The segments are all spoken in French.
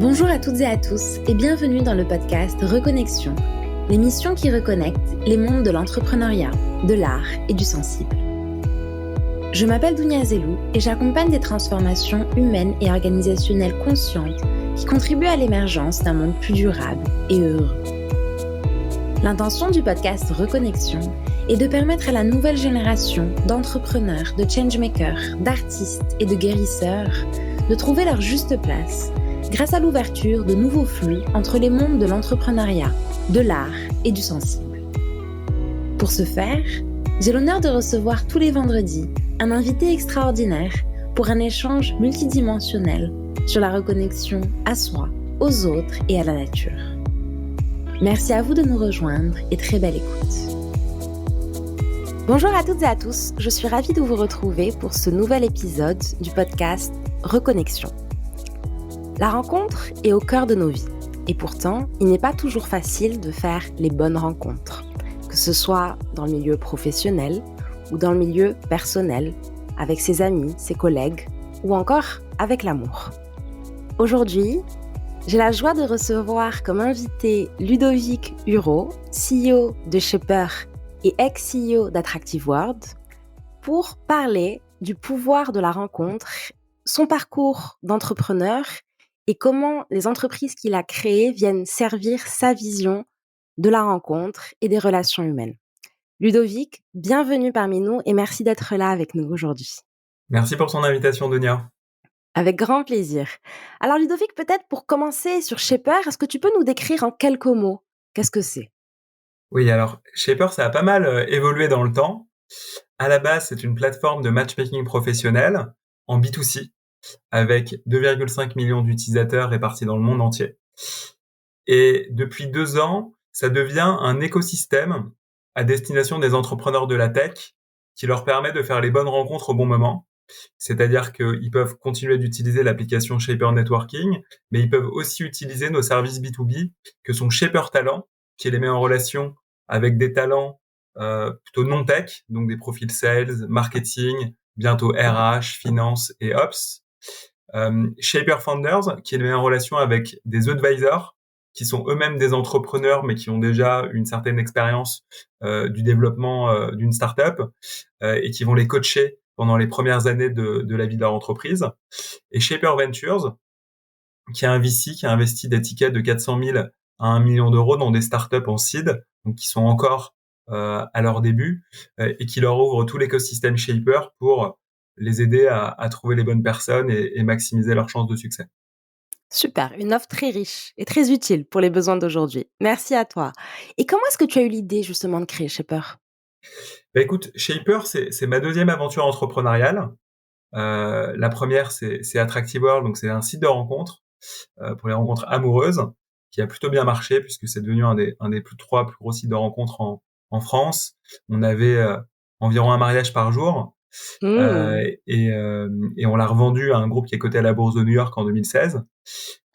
Bonjour à toutes et à tous et bienvenue dans le podcast Reconnexion, l'émission qui reconnecte les mondes de l'entrepreneuriat, de l'art et du sensible. Je m'appelle Dounia Zelou et j'accompagne des transformations humaines et organisationnelles conscientes qui contribuent à l'émergence d'un monde plus durable et heureux. L'intention du podcast Reconnexion est de permettre à la nouvelle génération d'entrepreneurs, de changemakers, d'artistes et de guérisseurs de trouver leur juste place grâce à l'ouverture de nouveaux flux entre les mondes de l'entrepreneuriat, de l'art et du sensible. Pour ce faire, j'ai l'honneur de recevoir tous les vendredis un invité extraordinaire pour un échange multidimensionnel sur la reconnexion à soi, aux autres et à la nature. Merci à vous de nous rejoindre et très belle écoute. Bonjour à toutes et à tous, je suis ravie de vous retrouver pour ce nouvel épisode du podcast Reconnexion. La rencontre est au cœur de nos vies et pourtant, il n'est pas toujours facile de faire les bonnes rencontres, que ce soit dans le milieu professionnel ou dans le milieu personnel, avec ses amis, ses collègues ou encore avec l'amour. Aujourd'hui, j'ai la joie de recevoir comme invité Ludovic Huro, CEO de Shaper et ex-CEO d'Attractive World, pour parler du pouvoir de la rencontre, son parcours d'entrepreneur et comment les entreprises qu'il a créées viennent servir sa vision de la rencontre et des relations humaines. Ludovic, bienvenue parmi nous et merci d'être là avec nous aujourd'hui. Merci pour ton invitation, Dunia. Avec grand plaisir. Alors Ludovic, peut-être pour commencer sur Shaper, est-ce que tu peux nous décrire en quelques mots qu'est-ce que c'est ? Oui, alors Shaper, ça a pas mal évolué dans le temps. À la base, c'est une plateforme de matchmaking professionnel en B2C avec 2,5 millions d'utilisateurs répartis dans le monde entier. Et depuis 2 ans, ça devient un écosystème à destination des entrepreneurs de la tech qui leur permet de faire les bonnes rencontres au bon moment. C'est-à-dire qu'ils peuvent continuer d'utiliser l'application Shaper Networking, mais ils peuvent aussi utiliser nos services B2B que sont Shaper Talent, qui les met en relation avec des talents plutôt non-tech, donc des profils sales, marketing, bientôt RH, finance et ops. Shaper Founders, qui les met en relation avec des advisors, qui sont eux-mêmes des entrepreneurs, mais qui ont déjà une certaine expérience du développement d'une startup et qui vont les coacher pendant les premières années de la vie de leur entreprise. Et Shaper Ventures, qui est un VC qui a investi des tickets de 400 000 à 1 million d'euros dans des startups en seed, donc qui sont encore à leur début, et qui leur ouvre tout l'écosystème Shaper pour les aider à trouver les bonnes personnes et maximiser leurs chances de succès. Super, une offre très riche et très utile pour les besoins d'aujourd'hui. Merci à toi. Et comment est-ce que tu as eu l'idée justement de créer Shaper ? Bah écoute, Shaper, c'est ma deuxième aventure entrepreneuriale. La première, c'est Attractive World, donc c'est un site de rencontres pour les rencontres amoureuses, qui a plutôt bien marché puisque c'est devenu un des trois plus gros sites de rencontres en France. On avait environ un mariage par jour. Et on l'a revendu à un groupe qui est coté à la bourse de New York en 2016.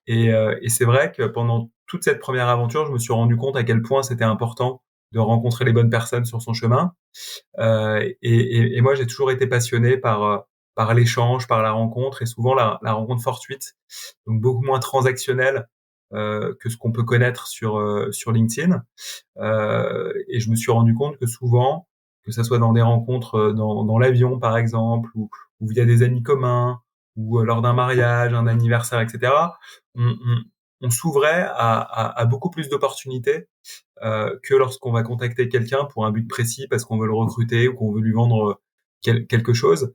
Et c'est vrai que pendant toute cette première aventure, je me suis rendu compte à quel point c'était important de rencontrer les bonnes personnes sur son chemin. Et moi, j'ai toujours été passionné par l'échange, par la rencontre, et souvent la rencontre fortuite, donc beaucoup moins transactionnelle que ce qu'on peut connaître sur LinkedIn. Et je me suis rendu compte que souvent, que ça soit dans des rencontres dans l'avion par exemple, ou via des amis communs, ou lors d'un mariage, un anniversaire, etc., on s'ouvrait à beaucoup plus d'opportunités que lorsqu'on va contacter quelqu'un pour un but précis parce qu'on veut le recruter ou qu'on veut lui vendre quelque chose.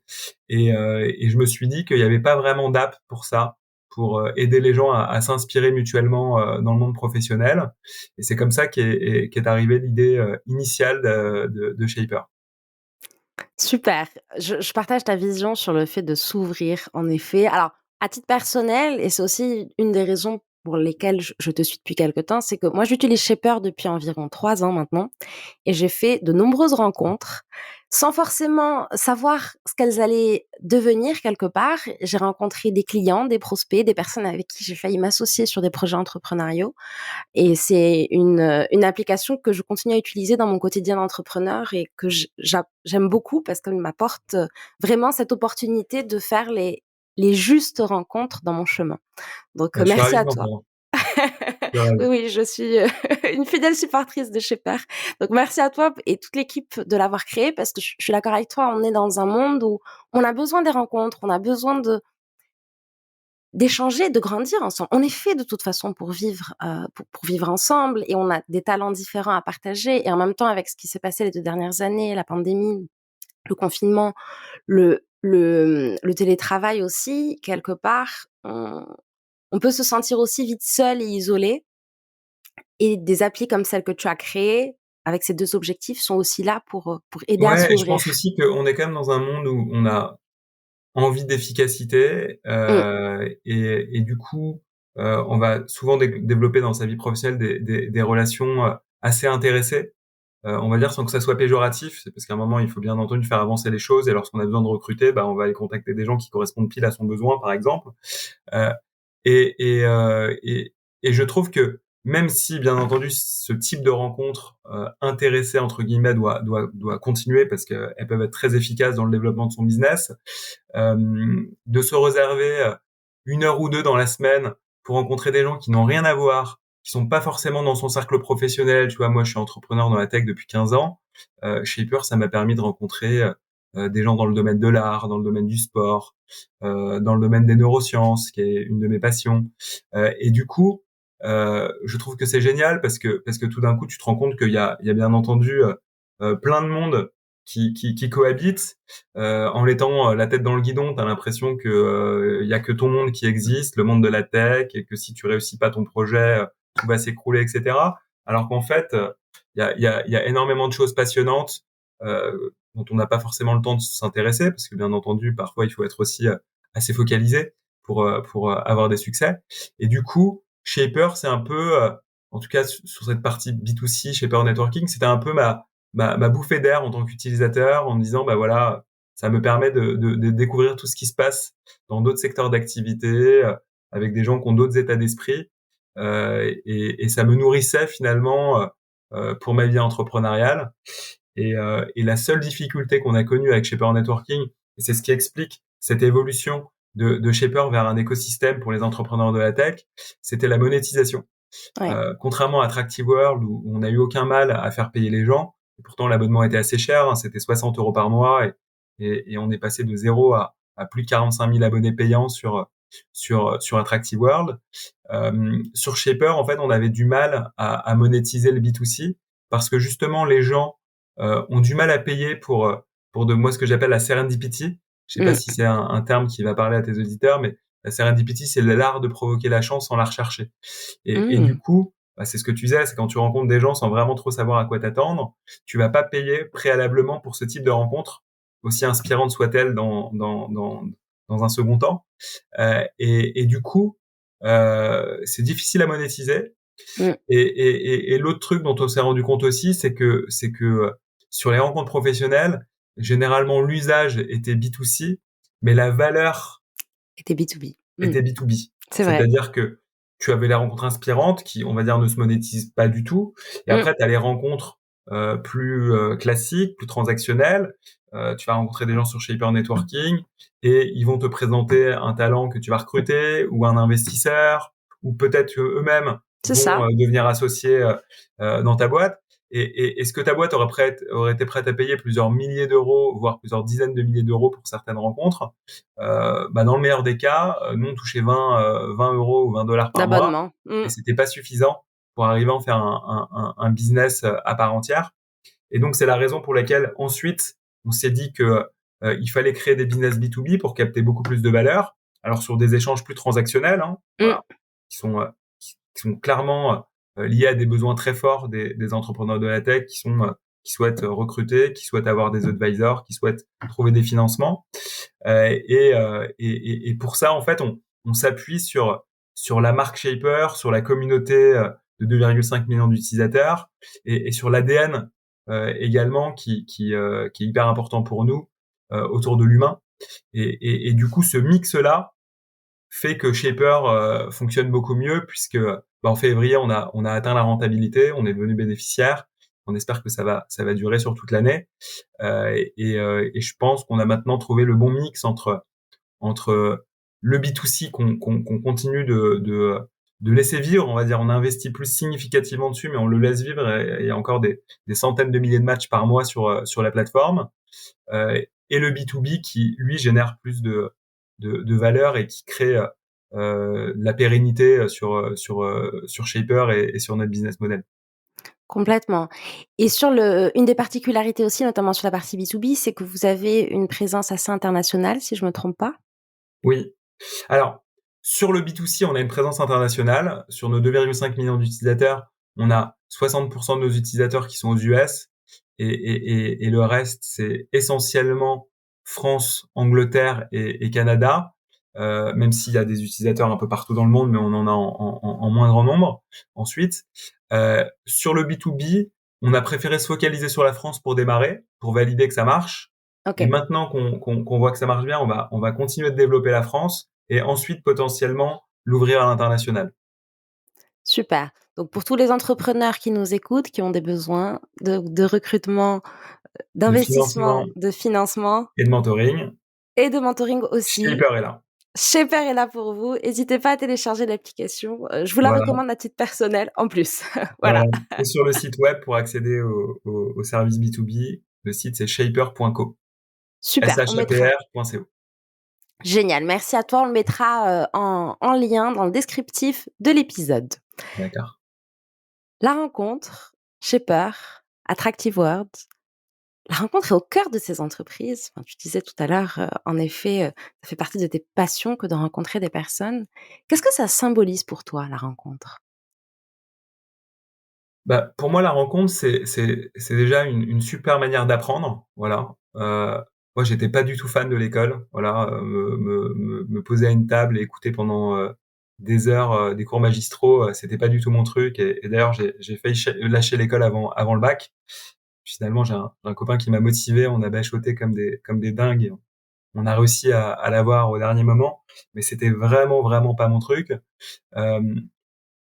Et je me suis dit qu'il n'y avait pas vraiment d'app pour ça, pour aider les gens à s'inspirer mutuellement dans le monde professionnel. Et c'est comme ça qu'est arrivée l'idée initiale de Shaper. Super. Je partage ta vision sur le fait de s'ouvrir, en effet. Alors, à titre personnel, et c'est aussi une des raisons pour lesquelles je te suis depuis quelque temps, c'est que moi, j'utilise Shaper depuis environ 3 ans maintenant et j'ai fait de nombreuses rencontres sans forcément savoir ce qu'elles allaient devenir quelque part. J'ai rencontré des clients, des prospects, des personnes avec qui j'ai failli m'associer sur des projets entrepreneuriaux. Et c'est une application que je continue à utiliser dans mon quotidien d'entrepreneur et que j'aime beaucoup parce qu'elle m'apporte vraiment cette opportunité de faire les justes rencontres dans mon chemin. Donc, Je suis merci ravi de à toi. l'entendre. Je suis ravi. Oui, oui, je suis une fidèle supportrice de Shaper. Donc merci à toi et toute l'équipe de l'avoir créé parce que je suis d'accord avec toi, on est dans un monde où on a besoin des rencontres, on a besoin d'échanger, de grandir ensemble. On est fait de toute façon pour vivre, pour vivre ensemble et on a des talents différents à partager et en même temps avec ce qui s'est passé les 2 dernières années, la pandémie, le confinement, le télétravail aussi, quelque part, on peut se sentir aussi vite seul et isolé. Et des applis comme celle que tu as créée, avec ces 2 objectifs, sont aussi là pour aider à Ouais, et je s'ouvrir. pense aussi qu'on est quand même dans un monde où on a envie d'efficacité, Mmh, et du coup, on va souvent développer dans sa vie professionnelle des relations, assez intéressées, on va dire sans que ça soit péjoratif. C'est parce qu'à un moment, il faut bien entendu faire avancer les choses et lorsqu'on a besoin de recruter, bah, on va aller contacter des gens qui correspondent pile à son besoin, par exemple. Heu et et heu et et je trouve que même si, bien entendu, ce type de rencontre, «intéressée» entre guillemets doit continuer parce qu'elles peuvent être très efficaces dans le développement de son business, de se réserver, 1 heure ou 2 dans la semaine pour rencontrer des gens qui n'ont rien à voir, qui sont pas forcément dans son cercle professionnel. Tu vois, moi, je suis entrepreneur dans la tech depuis 15 ans. Shaper, ça m'a permis de rencontrer, des gens dans le domaine de l'art, dans le domaine du sport, dans le domaine des neurosciences, qui est une de mes passions. Et du coup, je trouve que c'est génial parce que tout d'un coup, tu te rends compte qu'il y a bien entendu, plein de monde qui cohabitent. En étant la tête dans le guidon, tu as l'impression que il y a que ton monde qui existe, le monde de la tech, et que si tu réussis pas ton projet, tout va s'écrouler, etc. Alors qu'en fait, il y a énormément de choses passionnantes dont on n'a pas forcément le temps de s'intéresser, parce que bien entendu, parfois, il faut être aussi assez focalisé pour avoir des succès. Et du coup, Shaper, c'est un peu, en tout cas sur cette partie B2C, Shaper Networking, c'était un peu ma bouffée d'air en tant qu'utilisateur en me disant, bah voilà, ça me permet de découvrir tout ce qui se passe dans d'autres secteurs d'activité, avec des gens qui ont d'autres états d'esprit. Et ça me nourrissait finalement pour ma vie entrepreneuriale. Et la seule difficulté qu'on a connue avec Shaper Networking, et c'est ce qui explique cette évolution de Shaper vers un écosystème pour les entrepreneurs de la tech, c'était la monétisation. ouais. Contrairement à Attractive World où on n'a eu aucun mal à faire payer les gens, et pourtant l'abonnement était assez cher, hein, c'était 60 € par mois, et on est passé de 0 à plus de 45 000 abonnés payants sur Attractive World. Sur Shaper, en fait, on avait du mal à monétiser le B2C parce que justement les gens ont du mal à payer pour de moi ce que j'appelle la serendipity. Je sais pas Mmh, si c'est un terme qui va parler à tes auditeurs, mais la serendipity, c'est l'art de provoquer la chance sans la rechercher. Et du mmh, coup, bah, c'est ce que tu disais, c'est quand tu rencontres des gens sans vraiment trop savoir à quoi t'attendre, tu vas pas payer préalablement pour ce type de rencontre, aussi inspirante soit-elle dans un second temps. Et du coup, c'est difficile à monétiser. mmh. Et l'autre truc dont on s'est rendu compte aussi, c'est que sur les rencontres professionnelles, généralement l'usage était B2C, mais la valeur Et tu B2B. Mmh, était B2B. c'est vrai. C'est-à-dire que tu avais les rencontres inspirantes qui, on va dire, ne se monétisent pas du tout. Et Mmh, après, tu as les rencontres plus classiques, plus transactionnelles. Tu vas rencontrer des gens sur Shaper Networking et ils vont te présenter un talent que tu vas recruter ou un investisseur ou peut-être eux-mêmes c'est vont ça. devenir associés dans ta boîte. Et ce que ta boîte aurait été prête à payer plusieurs milliers d'euros, voire plusieurs dizaines de milliers d'euros pour certaines rencontres, bah, dans le meilleur des cas, nous on touchait 20 € ou 20 $ par mois, D'abonnement. Mmh, et c'était pas suffisant pour arriver à en faire un business à part entière. Et donc c'est la raison pour laquelle ensuite on s'est dit que il fallait créer des business B2B pour capter beaucoup plus de valeur. Alors sur des échanges plus transactionnels, hein, mmh, voilà, qui sont qui sont clairement liés à des besoins très forts des entrepreneurs de la tech qui souhaitent recruter, qui souhaitent avoir des advisors, qui souhaitent trouver des financements. Et pour ça, en fait, on s'appuie sur la marque Shaper, sur la communauté de 2,5 millions d'utilisateurs, et sur l'ADN également qui est hyper important pour nous autour de l'humain. Et du coup, ce mix-là fait que Shaper fonctionne beaucoup mieux puisque bah, en février, on a atteint la rentabilité, on est devenu bénéficiaire. On espère que ça va durer sur toute l'année. Et je pense qu'on a maintenant trouvé le bon mix entre le B2C qu'on continue de laisser vivre, on va dire. On investit plus significativement dessus, mais on le laisse vivre. Et il y a encore des centaines de milliers de matchs par mois sur la plateforme. Et le B2B qui, lui, génère plus de valeur et qui crée de la pérennité sur Shaper et sur notre business model. Complètement. Et sur une des particularités aussi, notamment sur la partie B2B, c'est que vous avez une présence assez internationale, si je me trompe pas? Oui. Alors, sur le B2C, on a une présence internationale. Sur nos 2,5 millions d'utilisateurs, on a 60% de nos utilisateurs qui sont aux US et le reste, c'est essentiellement France, Angleterre et Canada, même s'il y a des utilisateurs un peu partout dans le monde, mais on en a en moins grand nombre. Ensuite, sur le B2B, on a préféré se focaliser sur la France pour démarrer, pour valider que ça marche. Et OK, maintenant qu'on voit que ça marche bien, on va continuer de développer la France et ensuite potentiellement l'ouvrir à l'international. super. Donc pour tous les entrepreneurs qui nous écoutent, qui ont des besoins de recrutement, De financement d'investissement, de financement et de mentoring, et de mentoring aussi, Shaper est là. Shaper est là pour vous. N'hésitez pas à télécharger l'application, je vous la Voilà, recommande à titre personnel en plus. voilà. Voilà, Et sur le site web pour accéder au service B2B, le site c'est shaper.co, super, on mettra shapr.co. génial, merci à toi, on le mettra, en lien dans le descriptif de l'épisode. D'accord. La rencontre, Shaper, Attractive Words, la rencontre est au cœur de ces entreprises. Enfin, tu disais tout à l'heure, en effet, ça fait partie de tes passions que de rencontrer des personnes. Qu'est-ce que ça symbolise pour toi, la rencontre? Bah, pour moi, la rencontre, c'est déjà une super manière d'apprendre, voilà. Moi, j'étais pas du tout fan de l'école, voilà, me poser à une table et écouter pendant, des heures, des cours magistraux, c'était pas du tout mon truc et d'ailleurs, j'ai failli lâcher l'école avant le bac. Finalement, j'ai un copain qui m'a motivé, on a bachoté comme des dingues et on a réussi à l'avoir au dernier moment, mais c'était vraiment, vraiment pas mon truc. Hem,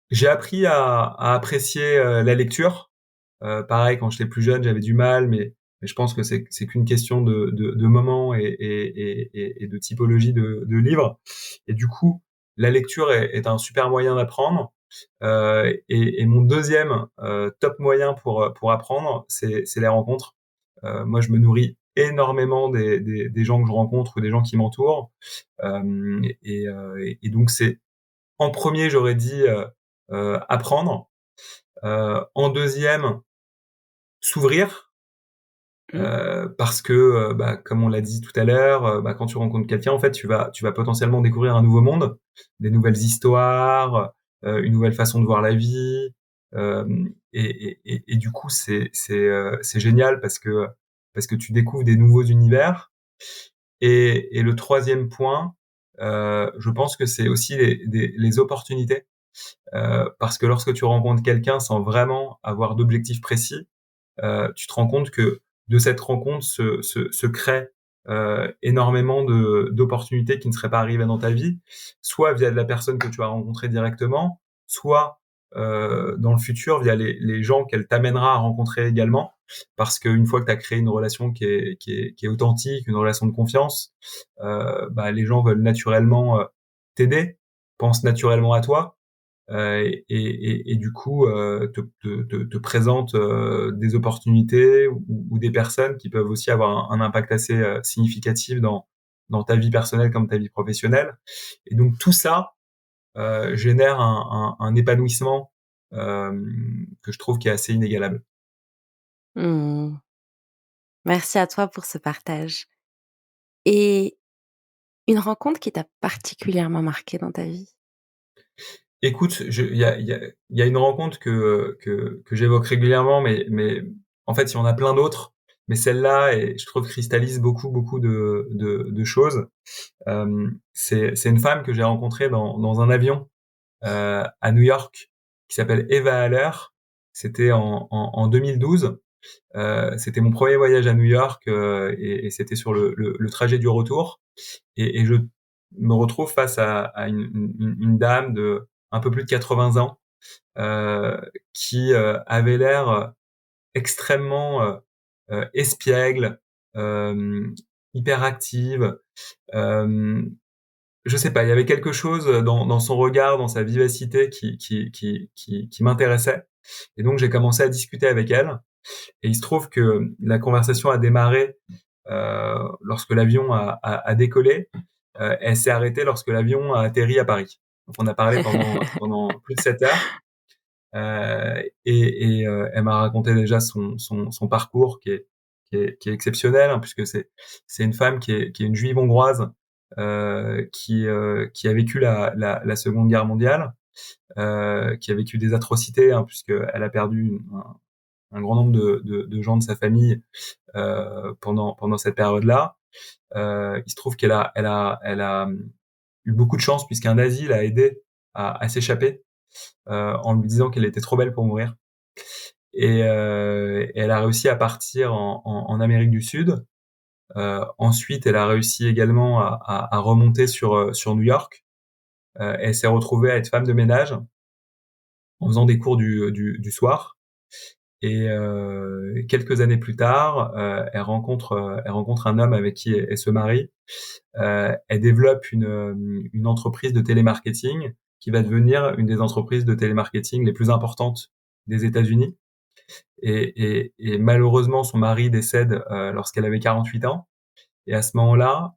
j'ai appris à apprécier, la lecture. Pareil, quand j'étais plus jeune, j'avais du mal, mais je pense que c'est qu'une question de moment et de typologie de livres. Et du coup, la lecture est un super moyen d'apprendre. Et mon deuxième top moyen pour apprendre, c'est les rencontres. Moi, je me nourris énormément des gens que je rencontre ou des gens qui m'entourent. Et donc, c'est en premier, j'aurais dit apprendre. En deuxième, s'ouvrir. Mmh. Parce que, bah, comme on l'a dit tout à l'heure, bah, quand tu rencontres quelqu'un, en fait, tu vas potentiellement découvrir un nouveau monde, des nouvelles histoires, une nouvelle façon de voir la vie, et du coup, c'est génial parce que tu découvres des nouveaux univers. Et le troisième point, je pense que c'est aussi les opportunités, parce que lorsque tu rencontres quelqu'un sans vraiment avoir d'objectif précis, tu te rends compte que de cette rencontre se crée énormément d'opportunités qui ne seraient pas arrivées dans ta vie, soit via de la personne que tu as rencontrée directement, soit dans le futur via les gens qu'elle t'amènera à rencontrer également. Parce qu'une fois que tu as créé une relation qui est authentique, une relation de confiance, bah, les gens veulent naturellement t'aider, pensent naturellement à toi, et du coup te présente des opportunités ou des personnes qui peuvent aussi avoir un impact assez significatif dans ta vie personnelle comme ta vie professionnelle. Et donc tout ça génère un épanouissement que je trouve qui est assez inégalable. Mmh. Merci à toi pour ce partage et une rencontre qui t'a particulièrement marquée dans ta vie? Écoute, il y a une rencontre que j'évoque régulièrement, mais en fait, il y en a plein d'autres. Mais celle-là, et je trouve, cristallise beaucoup de choses. C'est une femme que j'ai rencontrée dans un avion à New York qui s'appelle Eva Haller. C'était en 2012. C'était mon premier voyage à New York et c'était sur le trajet du retour. Et je me retrouve face à une dame de un peu plus de 80 ans qui avait l'air extrêmement espiègle, hyperactive, euh, je sais pas, il y avait quelque chose dans son regard, dans sa vivacité qui m'intéressait. Et donc j'ai commencé à discuter avec elle. Et il se trouve que la conversation a démarré lorsque l'avion a décollé. Elle s'est arrêtée lorsque l'avion a atterri à Paris. Donc on a parlé pendant plus de 7 heures. Elle m'a raconté déjà son parcours qui est exceptionnel, hein, puisque c'est une femme qui est une juive hongroise qui a vécu la Seconde Guerre mondiale, qui a vécu des atrocités, hein, puisqu'elle a perdu un grand nombre de gens de sa famille pendant cette période-là. Il se trouve qu'elle a eu beaucoup de chance puisqu'un nazi l'a aidé à s'échapper en lui disant qu'elle était trop belle pour mourir. Et elle a réussi à partir en Amérique du Sud. Ensuite, elle a réussi également à remonter sur New York. Elle s'est retrouvée à être femme de ménage en faisant des cours du soir. Et quelques années plus tard, elle rencontre un homme avec qui elle se marie. Elle développe une entreprise de télémarketing qui va devenir une des entreprises de télémarketing les plus importantes des États-Unis. Et malheureusement, son mari décède lorsqu'elle avait 48 ans. Et à ce moment-là,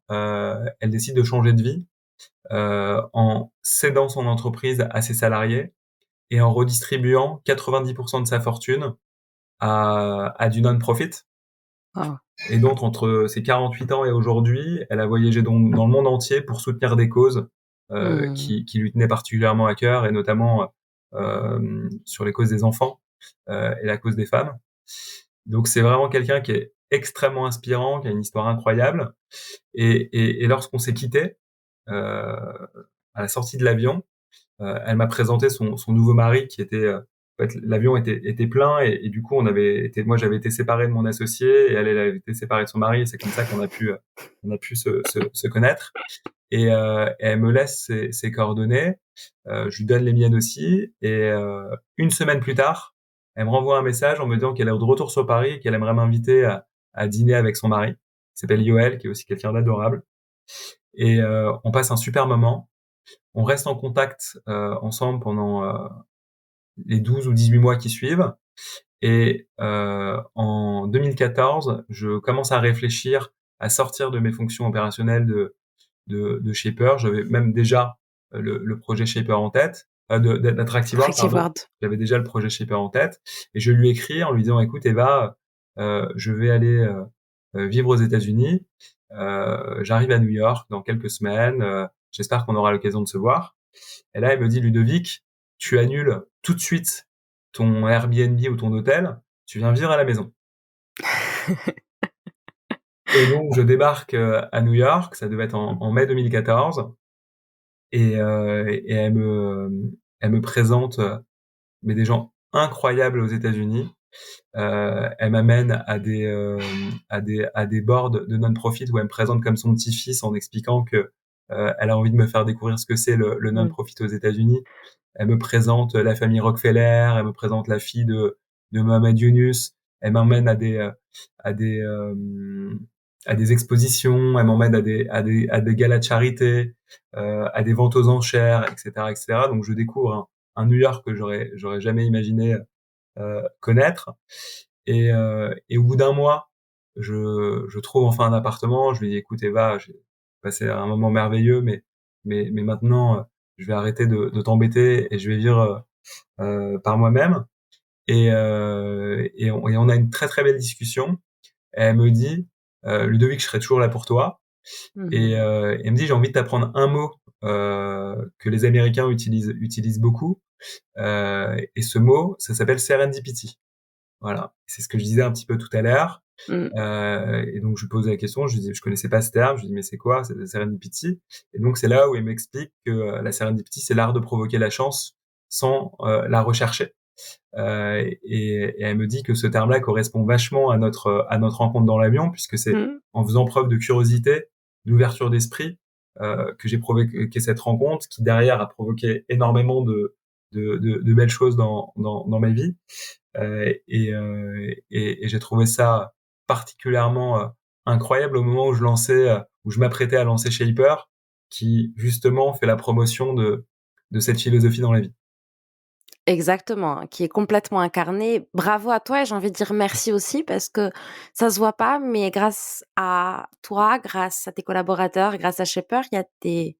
elle décide de changer de vie en cédant son entreprise à ses salariés et en redistribuant 90% de sa fortune à du non-profit. Ah. Et donc, entre ses 48 ans et aujourd'hui, elle a voyagé dans le monde entier pour soutenir des causes qui lui tenaient particulièrement à cœur, et notamment sur les causes des enfants et la cause des femmes. Donc, c'est vraiment quelqu'un qui est extrêmement inspirant, qui a une histoire incroyable. Et lorsqu'on s'est quitté, à la sortie de l'avion, elle m'a présenté son nouveau mari qui était en fait, l'avion était plein et du coup moi j'avais été séparé de mon associé et elle avait été séparée de son mari, et c'est comme ça qu'on a pu se connaître. Et elle me laisse ses coordonnées, je lui donne les miennes aussi, et une semaine plus tard, elle me renvoie un message en me disant qu'elle est de retour sur Paris et qu'elle aimerait m'inviter à dîner avec son mari, qui s'appelle Yoël, qui est aussi quelqu'un d'adorable. Et on passe un super moment. On reste en contact ensemble pendant les 12 ou 18 mois qui suivent. Et en 2014, je commence à réfléchir à sortir de mes fonctions opérationnelles de Shaper. J'avais même déjà le projet Shaper en tête, d'Attractive World. J'avais déjà le projet Shaper en tête. Et je lui écris en lui disant, écoute Eva, je vais aller vivre aux États-Unis. J'arrive à New York dans quelques semaines. J'espère qu'on aura l'occasion de se voir. Et là, elle me dit, Ludovic, tu annules tout de suite ton Airbnb ou ton hôtel, tu viens vivre à la maison. Et donc, je débarque à New York, ça devait être en mai 2014, et elle me présente mais des gens incroyables aux États-Unis. Elle m'amène à des boards de non-profit où elle me présente comme son petit-fils en expliquant que elle a envie de me faire découvrir ce que c'est le non-profit aux États-Unis. Elle me présente la famille Rockefeller, elle me présente la fille de Mohamed Yunus, elle m'emmène à des expositions, elle m'emmène à des galas de charité, à des ventes aux enchères, etc., etc. Donc je découvre un New York que j'aurais jamais imaginé connaître. Et au bout d'un mois, je trouve enfin un appartement. Je lui dis, écoute Eva, j'ai passé un moment merveilleux, mais maintenant je vais arrêter de t'embêter et je vais vivre par moi-même. Et on a une très très belle discussion. Et elle me dit, Ludovic, je serai toujours là pour toi. Et elle me dit, j'ai envie de t'apprendre un mot que les Américains utilisent beaucoup. Et ce mot, ça s'appelle serendipity. Voilà, c'est ce que je disais un petit peu tout à l'heure. Et donc je lui pose la question, je lui dis, je connaissais pas ce terme, je lui dis mais c'est quoi, c'est la serendipity? Et donc c'est là où il m'explique que la serendipity, c'est l'art de provoquer la chance sans la rechercher. Et elle me dit que ce terme-là correspond vachement à notre rencontre dans l'avion, puisque c'est en faisant preuve de curiosité, d'ouverture d'esprit, que j'ai provoqué cette rencontre, qui derrière a provoqué énormément de belles choses dans ma vie. Et j'ai trouvé ça particulièrement incroyable au moment où je m'apprêtais à lancer Shaper, qui justement fait la promotion de cette philosophie dans la vie. Exactement, qui est complètement incarné. Bravo à toi et j'ai envie de dire merci aussi parce que ça se voit pas, mais grâce à toi, grâce à tes collaborateurs, grâce à Shaper, il y a des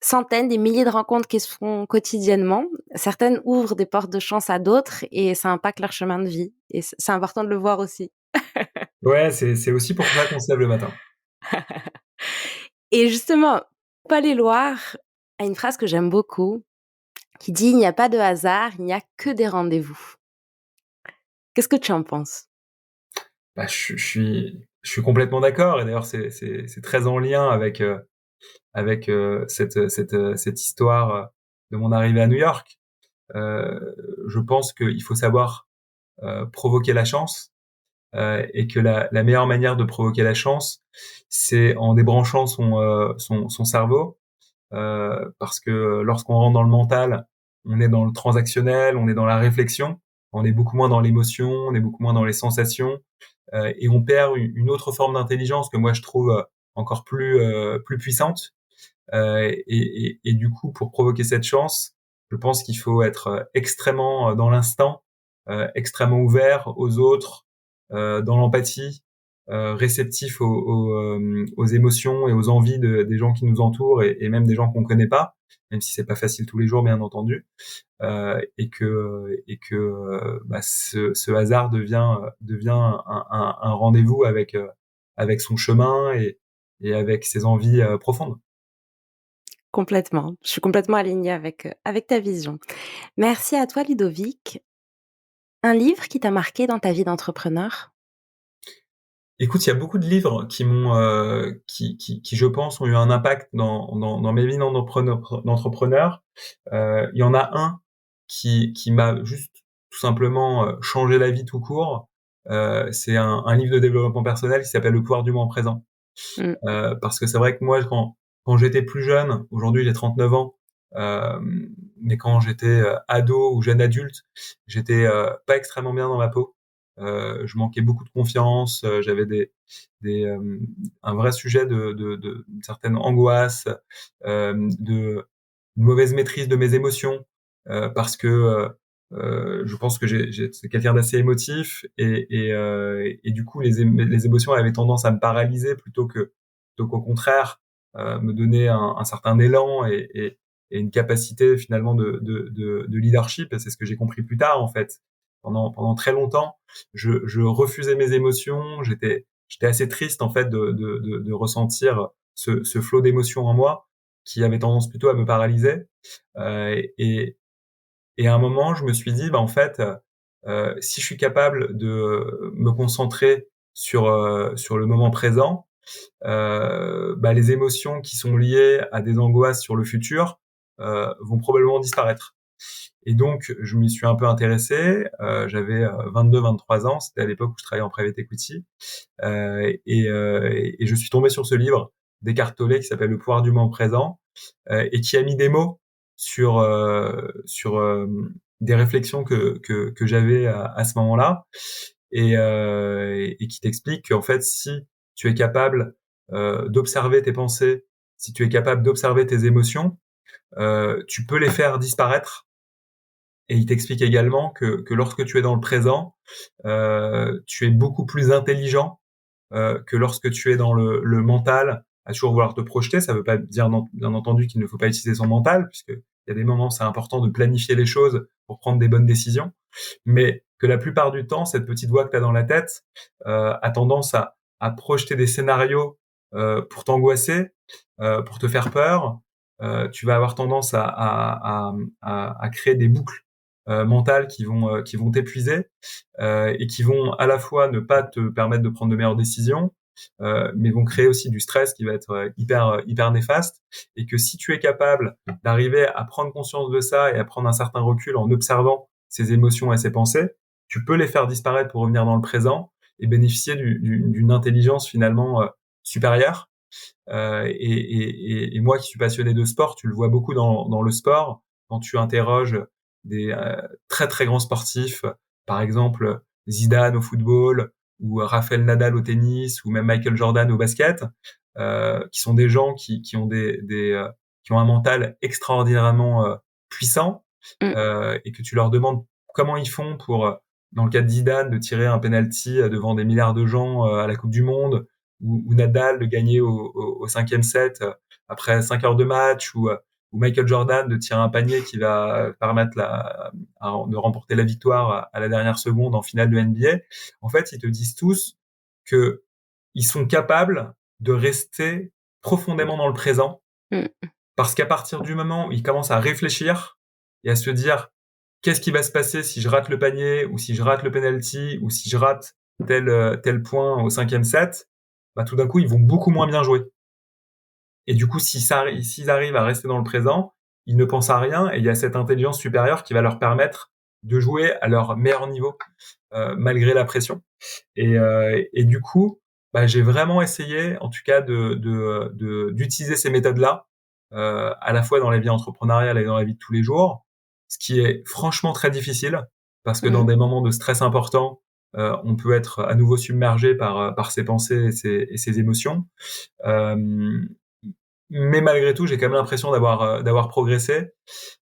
centaines, des milliers de rencontres qui se font quotidiennement. Certaines ouvrent des portes de chance à d'autres et ça impacte leur chemin de vie. Et c'est important de le voir aussi. Ouais, c'est aussi pour ça qu'on se lève le matin. Et justement, Paul Éluard a une phrase que j'aime beaucoup qui dit: «Il n'y a pas de hasard, il n'y a que des rendez-vous». Qu'est-ce que tu en penses? Bah, je suis complètement d'accord et d'ailleurs c'est très en lien avec cette histoire de mon arrivée à New York. Je pense qu'il faut savoir provoquer la chance et que la meilleure manière de provoquer la chance, c'est en débranchant son cerveau parce que lorsqu'on rentre dans le mental, on est dans le transactionnel, on est dans la réflexion, on est beaucoup moins dans l'émotion, on est beaucoup moins dans les sensations et on perd une autre forme d'intelligence que moi je trouve encore plus puissante. Et du coup, pour provoquer cette chance, je pense qu'il faut être extrêmement dans l'instant, extrêmement ouvert aux autres, dans l'empathie, réceptif aux émotions et aux envies des gens qui nous entourent et même des gens qu'on connaît pas, même si c'est pas facile tous les jours, bien entendu, et que ce hasard devient un rendez-vous avec son chemin et avec ses envies profondes. Complètement. Je suis complètement alignée avec ta vision. Merci à toi, Ludovic. Un livre qui t'a marqué dans ta vie d'entrepreneur? Écoute, il y a beaucoup de livres qui m'ont, qui je pense ont eu un impact dans mes vies d'entrepreneur. Il y en a un qui m'a juste tout simplement changé la vie tout court. C'est un livre de développement personnel qui s'appelle Le pouvoir du moment présent. Mmh. Parce que c'est vrai que moi, quand j'étais plus jeune, aujourd'hui j'ai 39 ans, euh, mais quand j'étais ado ou jeune adulte, j'étais pas extrêmement bien dans ma peau. Je manquais beaucoup de confiance, j'avais des un vrai sujet de une certaine angoisse, de une mauvaise maîtrise de mes émotions, parce que je pense que c'est quelqu'un d'assez émotif et du coup les émotions avaient tendance à me paralyser plutôt qu'au contraire me donner un certain élan et une capacité finalement de leadership. Et c'est ce que j'ai compris plus tard en fait. Pendant très longtemps, je refusais mes émotions. J'étais assez triste en fait de ressentir ce flot d'émotions en moi qui avait tendance plutôt à me paralyser. Et à un moment, je me suis dit, bah en fait, si je suis capable de me concentrer sur le moment présent, bah, les émotions qui sont liées à des angoisses sur le futur vont probablement disparaître. Et donc, je m'y suis un peu intéressé. J'avais 22-23 ans, c'était à l'époque où je travaillais en private equity, et je suis tombé sur ce livre d'Eckhart Tolle qui s'appelle Le pouvoir du moment présent et qui a mis des mots sur des réflexions que j'avais à ce moment-là et qui t'explique qu'en fait, si tu es capable d'observer tes pensées, si tu es capable d'observer tes émotions, tu peux les faire disparaître. Et il t'explique également que lorsque tu es dans le présent, tu es beaucoup plus intelligent que lorsque tu es dans le mental, à toujours vouloir te projeter. Ça ne veut pas dire, bien entendu, qu'il ne faut pas utiliser son mental, puisque il y a des moments où c'est important de planifier les choses pour prendre des bonnes décisions, mais que la plupart du temps, cette petite voix que tu as dans la tête a tendance à projeter des scénarios pour t'angoisser, pour te faire peur. Tu vas avoir tendance à créer des boucles mentales qui vont t'épuiser et qui vont à la fois ne pas te permettre de prendre de meilleures décisions, mais vont créer aussi du stress qui va être hyper néfaste. Et que si tu es capable d'arriver à prendre conscience de ça et à prendre un certain recul en observant ses émotions et ses pensées, tu peux les faire disparaître pour revenir dans le présent et bénéficier d'une intelligence finalement supérieure. Et moi qui suis passionné de sport, tu le vois beaucoup dans le sport, quand tu interroges des très très grands sportifs, par exemple Zidane au football, ou Rafael Nadal au tennis, ou même Michael Jordan au basket, qui sont des gens qui ont qui ont un mental extraordinairement puissant, Mmh. et que tu leur demandes comment ils font pour, dans le cas de Zidane, de tirer un penalty devant des milliards de gens à la Coupe du Monde, ou Nadal de gagner au cinquième set après 5 heures de match, ou Michael Jordan de tirer un panier qui va permettre de remporter la victoire à la dernière seconde en finale de NBA. En fait, ils te disent tous que ils sont capables de rester profondément dans le présent, Mmh. parce qu'à partir du moment où ils commencent à réfléchir et à se dire qu'est-ce qui va se passer si je rate le panier, ou si je rate le penalty, ou si je rate tel point au cinquième set, bah tout d'un coup ils vont beaucoup moins bien jouer. Et du coup, s'ils arrivent à rester dans le présent, ils ne pensent à rien, et il y a cette intelligence supérieure qui va leur permettre de jouer à leur meilleur niveau malgré la pression. Et du coup, bah, j'ai vraiment essayé, en tout cas, d'utiliser ces méthodes-là, à la fois dans la vie entrepreneuriale et dans la vie de tous les jours, ce qui est franchement très difficile, parce que dans Mmh. des moments de stress importants, on peut être à nouveau submergé par ses pensées et ses émotions. Euh, mais malgré tout, j'ai quand même l'impression d'avoir progressé.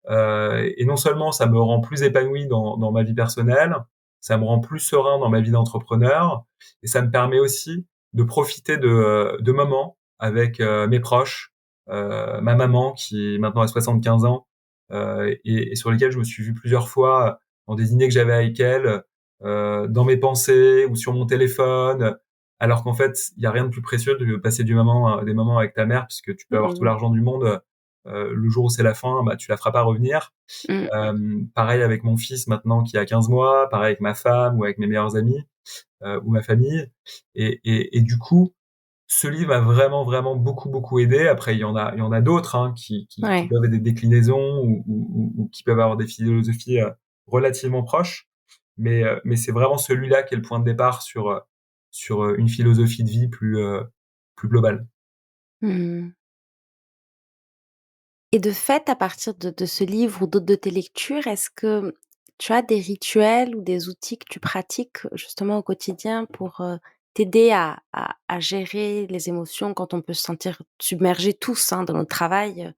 Et non seulement ça me rend plus épanoui dans ma vie personnelle, ça me rend plus serein dans ma vie d'entrepreneur, et ça me permet aussi de profiter de moments avec mes proches, ma maman qui maintenant a 75 ans, et sur lesquels je me suis vu plusieurs fois dans des dîners que j'avais avec elle, dans mes pensées ou sur mon téléphone, alors qu'en fait, il y a rien de plus précieux de passer des moments avec ta mère, puisque tu peux avoir tout Mmh. l'argent du monde, le jour où c'est la fin, bah, tu la feras pas revenir. Mmh. Pareil avec mon fils maintenant qui a 15 mois, pareil avec ma femme ou avec mes meilleurs amis, ou ma famille. Et du coup, ce livre m'a vraiment, vraiment beaucoup, beaucoup aidé. Après, il y en a d'autres hein, qui Ouais. peuvent être des déclinaisons, ou qui peuvent avoir des philosophies relativement proches. Mais c'est vraiment celui-là qui est le point de départ sur une philosophie de vie plus globale. Mmh. Et de fait, à partir de ce livre ou d'autres de tes lectures, est-ce que tu as des rituels ou des outils que tu pratiques justement au quotidien pour, t'aider à gérer les émotions quand on peut se sentir submergé tous, hein, dans notre travail,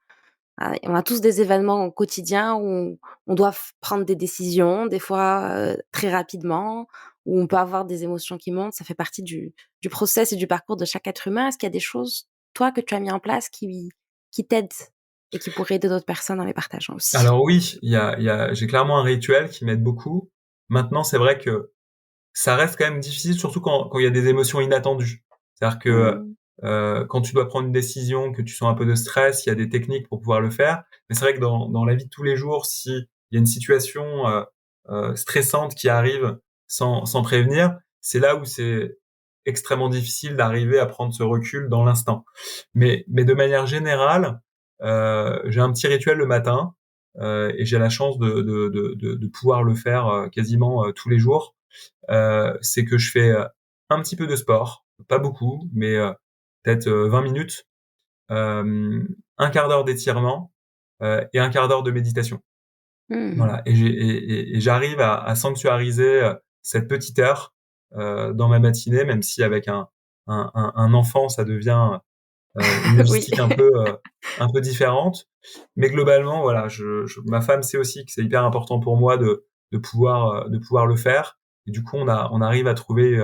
on a tous des événements au quotidien où on doit prendre des décisions, des fois, très rapidement, où on peut avoir des émotions qui montent. Ça fait partie du process et du parcours de chaque être humain. Est-ce qu'il y a des choses, toi, que tu as mis en place qui t'aident et qui pourraient aider d'autres personnes en les partageant aussi? Alors oui, j'ai clairement un rituel qui m'aide beaucoup. Maintenant, c'est vrai que ça reste quand même difficile, surtout quand il y a des émotions inattendues. C'est-à-dire que Mmh. quand tu dois prendre une décision, que tu sens un peu de stress, il y a des techniques pour pouvoir le faire. Mais c'est vrai que dans la vie de tous les jours, s'il y a une situation stressante qui arrive sans prévenir, c'est là où c'est extrêmement difficile d'arriver à prendre ce recul dans l'instant. Mais de manière générale, j'ai un petit rituel le matin, et j'ai la chance de pouvoir le faire quasiment tous les jours. C'est que je fais un petit peu de sport, pas beaucoup, mais peut-être 20 minutes, un quart d'heure d'étirement, et un quart d'heure de méditation. Mmh. Voilà, et j'arrive à sanctuariser cette petite heure dans ma matinée, même si avec un enfant, ça devient une Oui. logistique un peu différente. Mais globalement, voilà, ma femme sait aussi que c'est hyper important pour moi de pouvoir le faire. Et du coup, on arrive à trouver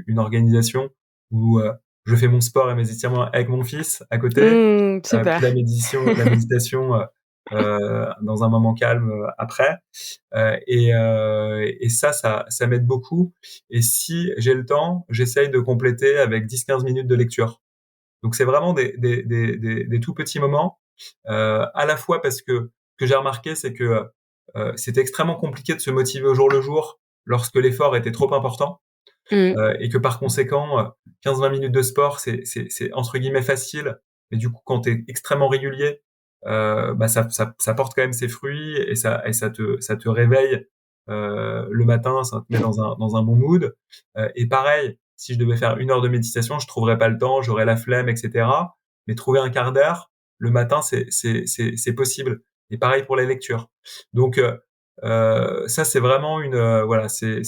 une organisation où je fais mon sport et mes étirements avec mon fils à côté, Mmh, puis super. la méditation dans un moment calme après. Et ça m'aide beaucoup. Et si j'ai le temps, j'essaye de compléter avec 10-15 minutes de lecture. Donc c'est vraiment des tout petits moments, à la fois parce que ce que j'ai remarqué, c'est que c'était extrêmement compliqué de se motiver au jour le jour lorsque l'effort était trop important, Mmh. et que par conséquent, 15-20 minutes de sport, c'est entre guillemets facile, mais du coup quand tu es extrêmement régulier, bah ça porte quand même ses fruits, et ça te réveille le matin, ça te met dans un bon mood. Et pareil, si je devais faire 1 heure de méditation, je trouverais pas le temps, j'aurais la flemme, etc. Mais trouver un quart d'heure le matin, c'est possible. Et pareil pour les lectures. Donc ça c'est vraiment voilà, c'est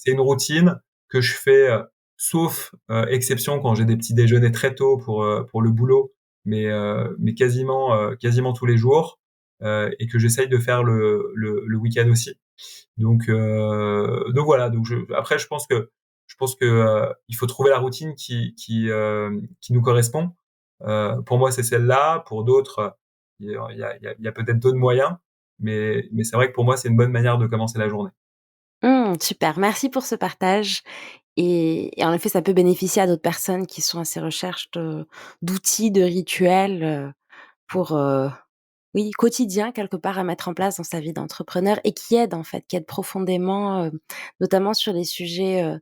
une routine que je fais sauf exception quand j'ai des petits déjeuners très tôt pour le boulot, mais quasiment tous les jours, et que j'essaye de faire le week-end aussi. Donc voilà. Après, je pense que il faut trouver la routine qui nous correspond. Pour moi, c'est celle-là. Pour d'autres, il y a peut-être d'autres moyens, mais c'est vrai que pour moi, c'est une bonne manière de commencer la journée. Super, merci pour ce partage et en effet, ça peut bénéficier à d'autres personnes qui sont à ces recherches d'outils, de rituels, pour, oui, quotidien quelque part à mettre en place dans sa vie d'entrepreneur et qui aident en fait, qui aident profondément, notamment sur les sujets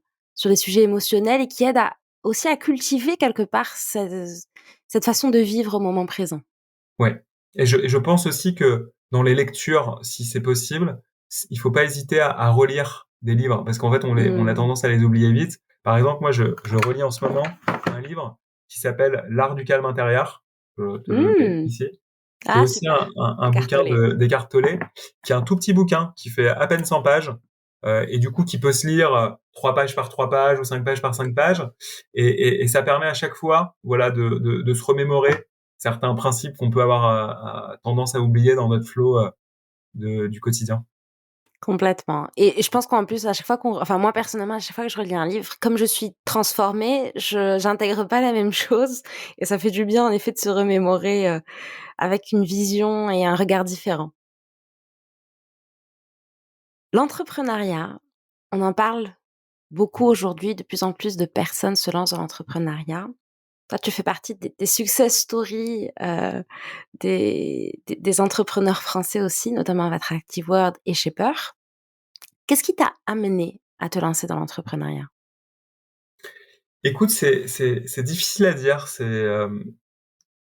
émotionnels et qui aident à aussi à cultiver quelque part cette façon de vivre au moment présent. Ouais. Et je pense aussi que dans les lectures, si c'est possible, il faut pas hésiter à relire des livres parce qu'en fait, on a Mmh. tendance à les oublier vite. Par exemple, moi, je relis en ce moment un livre qui s'appelle L'art du calme intérieur. Je te le mets Mmh. ici. C'est Ah aussi super, un bouquin écartelé. d'Eckhart Tolle, qui est un tout petit bouquin qui fait à peine 100 pages, et du coup qui peut se lire 3 pages par 3 pages ou 5 pages par 5 pages, et ça permet à chaque fois, voilà, de se remémorer certains principes qu'on peut avoir tendance à oublier dans notre flow du quotidien. Complètement et je pense qu'en plus, à chaque fois enfin moi personnellement, à chaque fois que je relis un livre, comme je suis transformée, je j'intègre pas la même chose et ça fait du bien en effet de se remémorer, avec une vision et un regard différent. L'entrepreneuriat, on en parle beaucoup aujourd'hui, de plus en plus de personnes se lancent dans l'entrepreneuriat. Toi, tu fais partie des success stories, des entrepreneurs français aussi, notamment avec Active World et Shaper. Qu'est-ce qui t'a amené à te lancer dans l'entrepreneuriat? Écoute, c'est difficile à dire.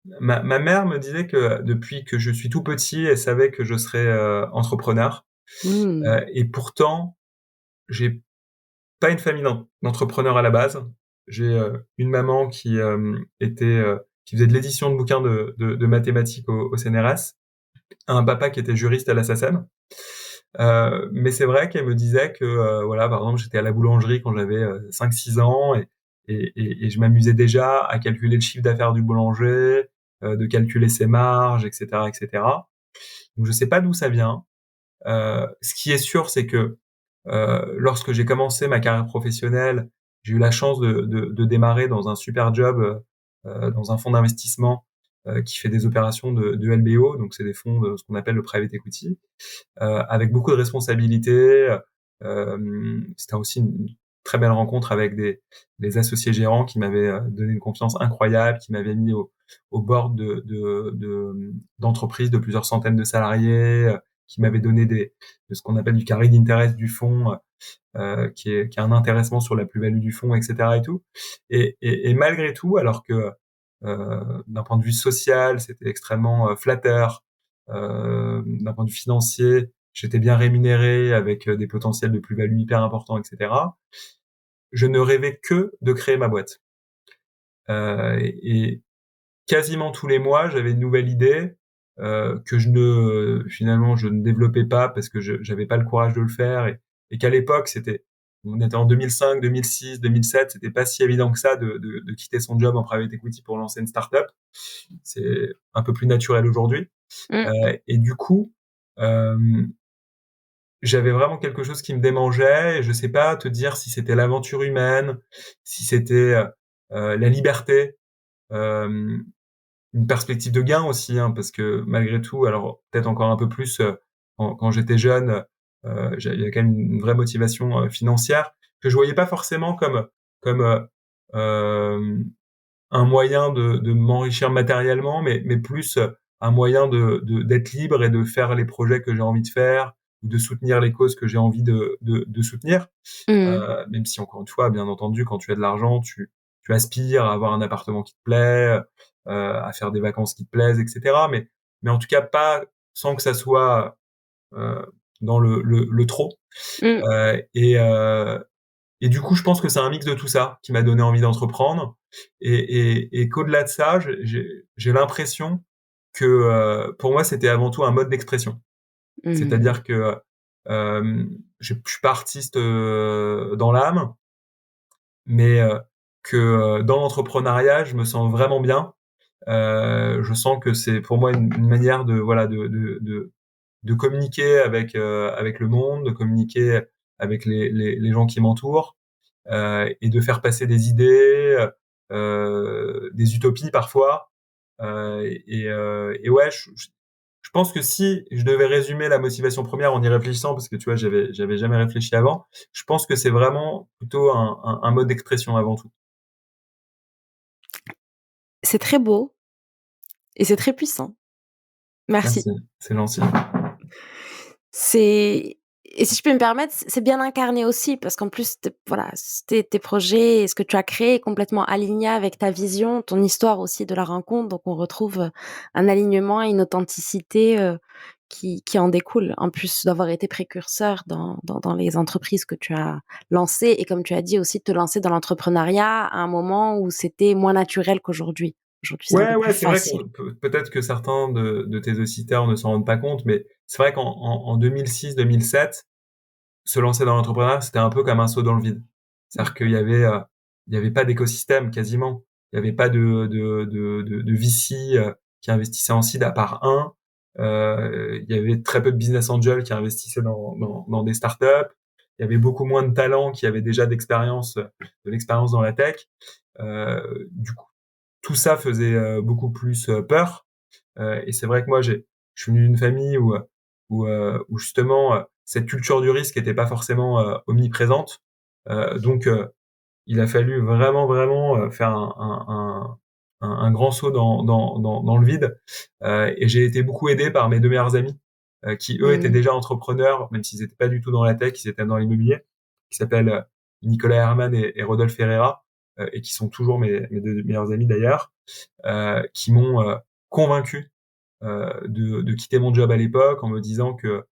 Ma mère me disait que depuis que je suis tout petit, elle savait que je serais entrepreneur. Mmh. Et pourtant, j'ai pas une famille d'entrepreneurs à la base. J'ai une maman qui faisait de l'édition de bouquins de mathématiques au CNRS, un papa qui était juriste à la SACEM. Mais c'est vrai qu'elle me disait que voilà, par exemple, j'étais à la boulangerie quand j'avais 5-6 ans, et je m'amusais déjà à calculer le chiffre d'affaires du boulanger, de calculer ses marges, etc., etc. Donc je sais pas d'où ça vient. Ce qui est sûr, c'est que lorsque j'ai commencé ma carrière professionnelle, j'ai eu la chance de démarrer dans un super job, dans un fonds d'investissement qui fait des opérations de LBO, donc c'est des fonds de ce qu'on appelle le private equity, avec beaucoup de responsabilités. C'était aussi une très belle rencontre avec des associés gérants qui m'avaient donné une confiance incroyable, qui m'avaient mis au bord d'entreprises de plusieurs centaines de salariés, qui m'avaient donné de ce qu'on appelle du carry d'intérêt du fonds, qui est un intéressement sur la plus-value du fonds, etc. et tout. Et malgré tout, alors que d'un point de vue social, c'était extrêmement flatteur. D'un point de vue financier, j'étais bien rémunéré avec des potentiels de plus-value hyper importants, etc. Je ne rêvais que de créer ma boîte. Et quasiment tous les mois, j'avais une nouvelle idée que finalement, je ne développais pas parce que j'avais pas le courage de le faire, et qu'à l'époque, on était en 2005, 2006, 2007, c'était pas si évident que ça de quitter son job en private equity pour lancer une startup. C'est un peu plus naturel aujourd'hui. Mmh. Et du coup, euh, j'avais vraiment quelque chose qui me démangeait, et je sais pas te dire si c'était l'aventure humaine, si c'était la liberté, euh, une perspective de gain aussi, hein, parce que malgré tout, alors peut-être encore un peu plus quand j'étais jeune, il y a quand même une vraie motivation financière que je voyais pas forcément comme euh, un moyen de m'enrichir matériellement, mais plus un moyen d'être libre et de faire les projets que j'ai envie de faire, ou de soutenir les causes que j'ai envie de soutenir. Mmh. Même si, encore une fois, bien entendu, quand tu as de l'argent, tu aspires à avoir un appartement qui te plaît, à faire des vacances qui te plaisent, etc. Mais en tout cas, pas sans que ça soit euh, dans le trop. Mmh. Euh, et, euh, et du coup, je pense que c'est un mix de tout ça qui m'a donné envie d'entreprendre, et qu'au-delà de ça, j'ai l'impression que pour moi, c'était avant tout un mode d'expression. Mmh. C'est-à-dire que je suis pas artiste dans l'âme, mais que dans l'entrepreneuriat, je me sens vraiment bien. Je sens que c'est pour moi une manière de communiquer avec le monde, de communiquer avec les gens qui m'entourent, et de faire passer des idées, des utopies parfois. Et ouais, je pense que si je devais résumer la motivation première en y réfléchissant, parce que tu vois, j'avais jamais réfléchi avant, je pense que c'est vraiment plutôt un mode d'expression avant tout. C'est très beau et c'est très puissant. Merci. Merci, c'est gentil. C'est et si je peux me permettre, c'est bien incarné aussi parce qu'en plus, voilà, tes projets et ce que tu as créé est complètement aligné avec ta vision, ton histoire aussi de la rencontre. Donc on retrouve, un alignement et une authenticité, qui en découle. En plus d'avoir été précurseur dans les entreprises que tu as lancées et comme tu as dit aussi de te lancer dans l'entrepreneuriat à un moment où c'était moins naturel qu'aujourd'hui. Aujourd'hui, c'est un peu Ouais, plus ouais, c'est vrai que facile. peut-être que certains de tes auditeurs ne s'en rendent pas compte, mais c'est vrai qu'en 2006-2007, se lancer dans l'entrepreneuriat, c'était un peu comme un saut dans le vide. Mmh. C'est-à-dire il y avait pas d'écosystème quasiment. Il y avait pas de VC qui investissait en seed à part un. Il y avait très peu de business angels qui investissaient dans des startups. Il y avait beaucoup moins de talents qui avaient déjà de l'expérience dans la tech. Du coup, tout ça faisait beaucoup plus peur. Et c'est vrai que moi, je suis venu d'une famille où justement cette culture du risque n'était pas forcément omniprésente. Donc, il a fallu vraiment faire un grand saut dans le vide. Et j'ai été beaucoup aidé par mes deux meilleurs amis, qui eux étaient Mmh. déjà entrepreneurs, même s'ils n'étaient pas du tout dans la tech, ils étaient dans l'immobilier, qui s'appellent Nicolas Herman et Rodolphe Ferreira, et qui sont toujours mes deux meilleurs amis d'ailleurs, qui m'ont convaincu de quitter mon job à l'époque en me disant que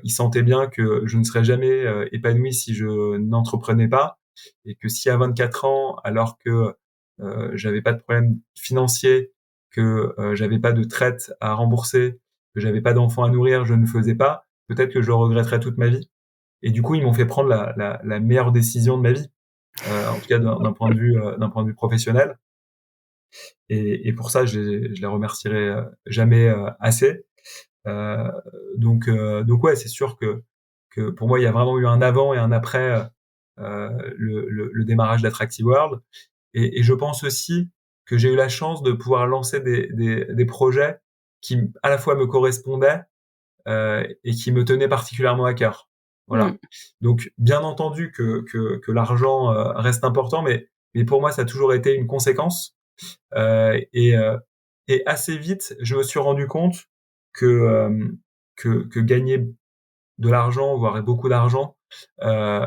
ils sentaient bien que je ne serais jamais épanoui si je n'entreprenais pas, et que si à 24 ans, alors que j'avais pas de problème financier, que j'avais pas de traite à rembourser, que j'avais pas d'enfants à nourrir, je ne faisais pas, peut-être que je le regretterais toute ma vie. Et du coup, ils m'ont fait prendre la meilleure décision de ma vie, en tout cas d'un point de vue professionnel. Et pour ça, je les remercierai jamais assez. Euh, donc ouais, c'est sûr que pour moi, il y a vraiment eu un avant et un après le démarrage d'Attractive World. Et je pense aussi que j'ai eu la chance de pouvoir lancer des projets qui à la fois me correspondaient et qui me tenaient particulièrement à cœur. Mmh. Voilà. Donc bien entendu que l'argent reste important, mais pour moi, ça a toujours été une conséquence. Euh, et, euh, et assez vite, je me suis rendu compte que, que gagner de l'argent, voire beaucoup d'argent, euh,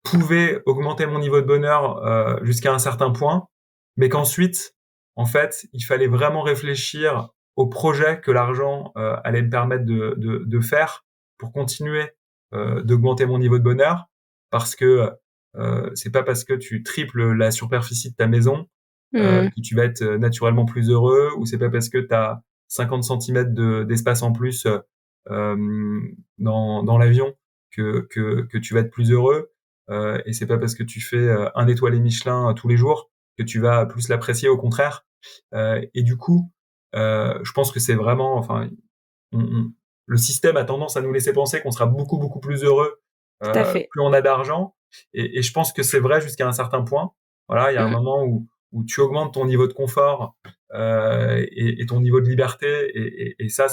pouvait augmenter mon niveau de bonheur jusqu'à un certain point, mais qu'ensuite, en fait, il fallait vraiment réfléchir au projet que l'argent allait me permettre de faire pour continuer d'augmenter mon niveau de bonheur, parce que c'est pas parce que tu triples la superficie de ta maison Mmh. que tu vas être naturellement plus heureux, ou c'est pas parce que tu as 50 centimètres d'espace en plus dans l'avion que tu vas être plus heureux. Et c'est pas parce que tu fais un étoilé Michelin tous les jours que tu vas plus l'apprécier, au contraire. Et du coup, je pense que c'est vraiment, enfin, on- on- le système a tendance à nous laisser penser qu'on sera beaucoup plus heureux Tout à fait. plus on a d'argent. Et je pense que c'est vrai jusqu'à un certain point. Voilà, il y a un Mmh. moment où tu augmentes ton niveau de confort et ton niveau de liberté, et ça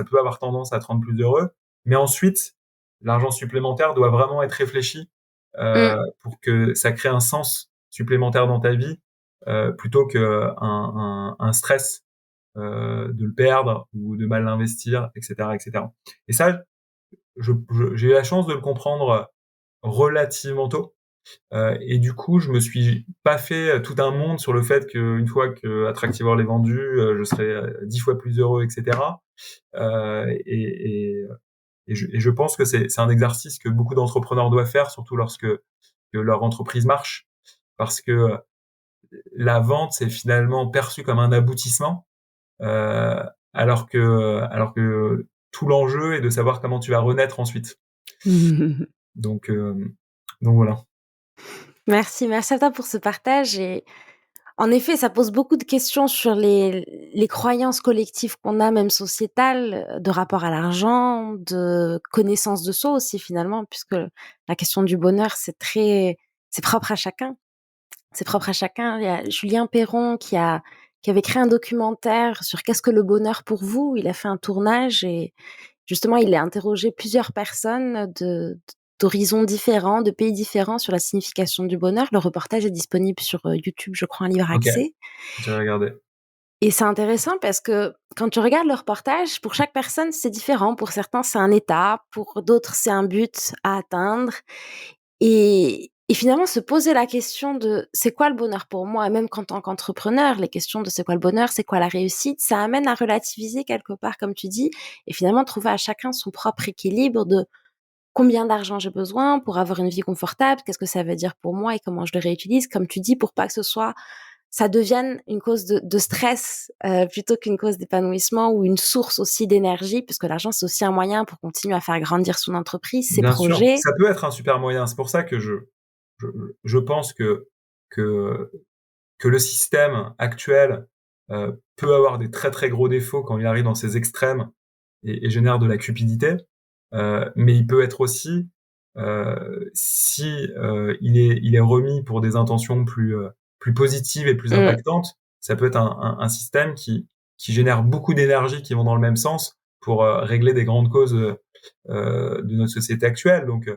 peut avoir tendance à te rendre plus heureux. Mais ensuite, l'argent supplémentaire doit vraiment être réfléchi Mmh. pour que ça crée un sens supplémentaire dans ta vie, plutôt que un stress de le perdre ou de mal l'investir, etc., etc. Et ça, j'ai eu la chance de le comprendre relativement tôt. Et du coup, je me suis pas fait tout un monde sur le fait qu'une fois que Attractive World est vendu, je serai 10 fois plus heureux, etc. Euh, et, et, et je pense que c'est un exercice que beaucoup d'entrepreneurs doivent faire, surtout lorsque que leur entreprise marche, parce que la vente, c'est finalement perçu comme un aboutissement, euh, alors que tout l'enjeu est de savoir comment tu vas renaître ensuite. Donc, euh, donc voilà. Merci à toi pour ce partage et en effet, ça pose beaucoup de questions sur les croyances collectives qu'on a, même sociétales, de rapport à l'argent, de connaissance de soi aussi finalement, puisque la question du bonheur, c'est propre à chacun. C'est propre à chacun. Il y a Julien Perron qui avait créé un documentaire sur qu'est-ce que le bonheur pour vous. Il a fait un tournage et justement, il a interrogé plusieurs personnes d'horizons différents, de pays différents sur la signification du bonheur. Le reportage est disponible sur YouTube, je crois, en libre Ok, accès. j'ai regardé. Et c'est intéressant parce que quand tu regardes le reportage, pour chaque personne, c'est différent. Pour certains, c'est un état, pour d'autres, c'est un but à atteindre. Et finalement, se poser la question de c'est quoi le bonheur pour moi, et même qu'en tant qu'entrepreneur, les questions de c'est quoi le bonheur, c'est quoi la réussite, ça amène à relativiser quelque part, comme tu dis, et finalement trouver à chacun son propre équilibre de combien d'argent j'ai besoin pour avoir une vie confortable, qu'est-ce que ça veut dire pour moi et comment je le réutilise, comme tu dis, pour pas que ça devienne une cause de stress plutôt qu'une cause d'épanouissement ou une source aussi d'énergie, puisque l'argent, c'est aussi un moyen pour continuer à faire grandir son entreprise, ses Bien sûr, projets. ça peut être un super moyen. C'est pour ça que je, je pense que, que le système actuel peut avoir des très très gros défauts quand il arrive dans ses extrêmes et génère de la cupidité, mais il peut être aussi, si il est remis pour des intentions plus positives et plus Mmh, impactantes, ça peut être un système qui génère beaucoup d'énergie qui vont dans le même sens pour régler des grandes causes de notre société actuelle. Donc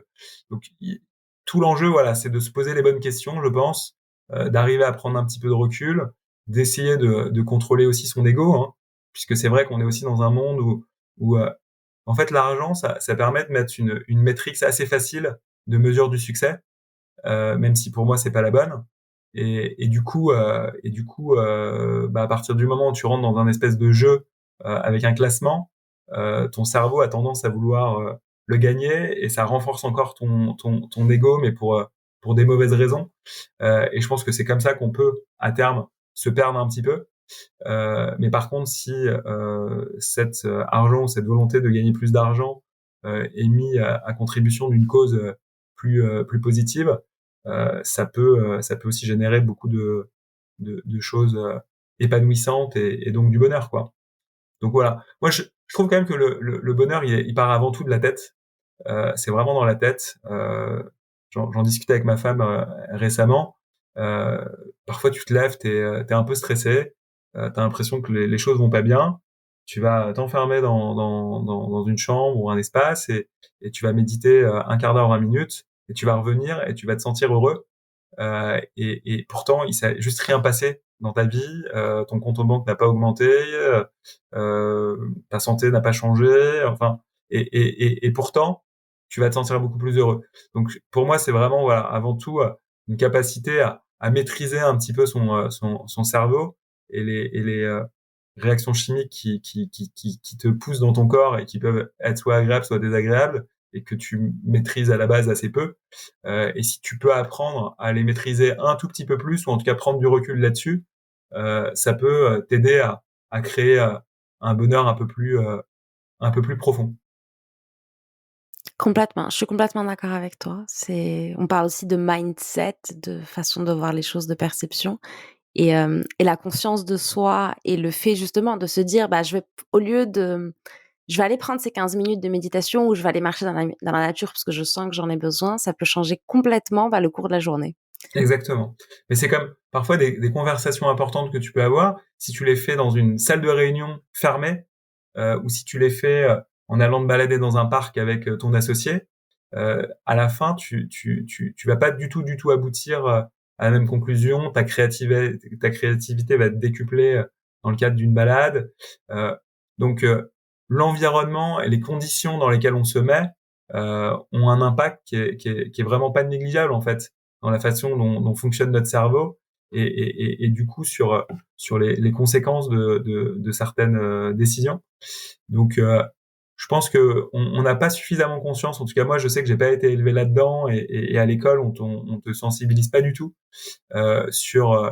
tout l'enjeu, voilà, c'est de se poser les bonnes questions, je pense, d'arriver à prendre un petit peu de recul, d'essayer de contrôler aussi son ego, hein, puisque c'est vrai qu'on est aussi dans un monde où en fait l'argent, ça permet de mettre une métrique assez facile de mesure du succès, même si pour moi c'est pas la bonne. Et du coup, bah, à partir du moment où tu rentres dans un espèce de jeu avec un classement, ton cerveau a tendance à vouloir le gagner et ça renforce encore ton ego, mais pour des mauvaises raisons. Et je pense que c'est comme ça qu'on peut à terme se perdre un petit peu. Mais par contre, si cet argent, cette volonté de gagner plus d'argent est mis à contribution d'une cause plus positive, ça peut aussi générer beaucoup de choses épanouissantes et donc du bonheur, quoi. Donc voilà. Moi, je trouve quand même que le bonheur, il part avant tout de la tête. C'est vraiment dans la tête. J'en discutais avec ma femme récemment. Euh, Parfois, tu te lèves, t'es un peu stressé, t'as l'impression que les choses vont pas bien. Tu vas t'enfermer dans une chambre ou un espace et tu vas méditer un quart d'heure, 20 minutes, et tu vas revenir et tu vas te sentir heureux. Et pourtant, il s'est juste rien passé dans ta vie. Ton compte en banque n'a pas augmenté, ta santé n'a pas changé. Enfin, et pourtant, tu vas te sentir beaucoup plus heureux. Donc, pour moi, c'est vraiment, voilà, avant tout, une capacité à maîtriser un petit peu son cerveau et les réactions chimiques qui te poussent dans ton corps et qui peuvent être soit agréables, soit désagréables, et que tu maîtrises à la base assez peu. Et si tu peux apprendre à les maîtriser un tout petit peu plus, ou en tout cas prendre du recul là-dessus, ça peut t'aider à créer un bonheur un peu plus profond. complètement, je suis complètement d'accord avec toi. On parle aussi de mindset, de façon de voir les choses, de perception et la conscience de soi et le fait justement de se dire: «Bah, au lieu de je vais aller prendre ces 15 minutes de méditation ou je vais aller marcher dans la nature parce que je sens que j'en ai besoin», ça peut changer complètement, bah, le cours de la journée. Exactement. Mais c'est comme parfois des conversations importantes que tu peux avoir, si tu les fais dans une salle de réunion fermée, ou si tu les fais en allant te balader dans un parc avec ton associé, à la fin, tu vas pas du tout aboutir à la même conclusion. Ta créativité va être décuplée dans le cadre d'une balade. Euh, donc, l'environnement et les conditions dans lesquelles on se met ont un impact qui est vraiment pas négligeable, en fait, dans la façon dont fonctionne notre cerveau et du coup sur les conséquences de certaines décisions. Donc, je pense que on n'a pas suffisamment conscience. En tout cas, moi, je sais que j'ai pas été élevé là-dedans et à l'école, on te sensibilise pas du tout sur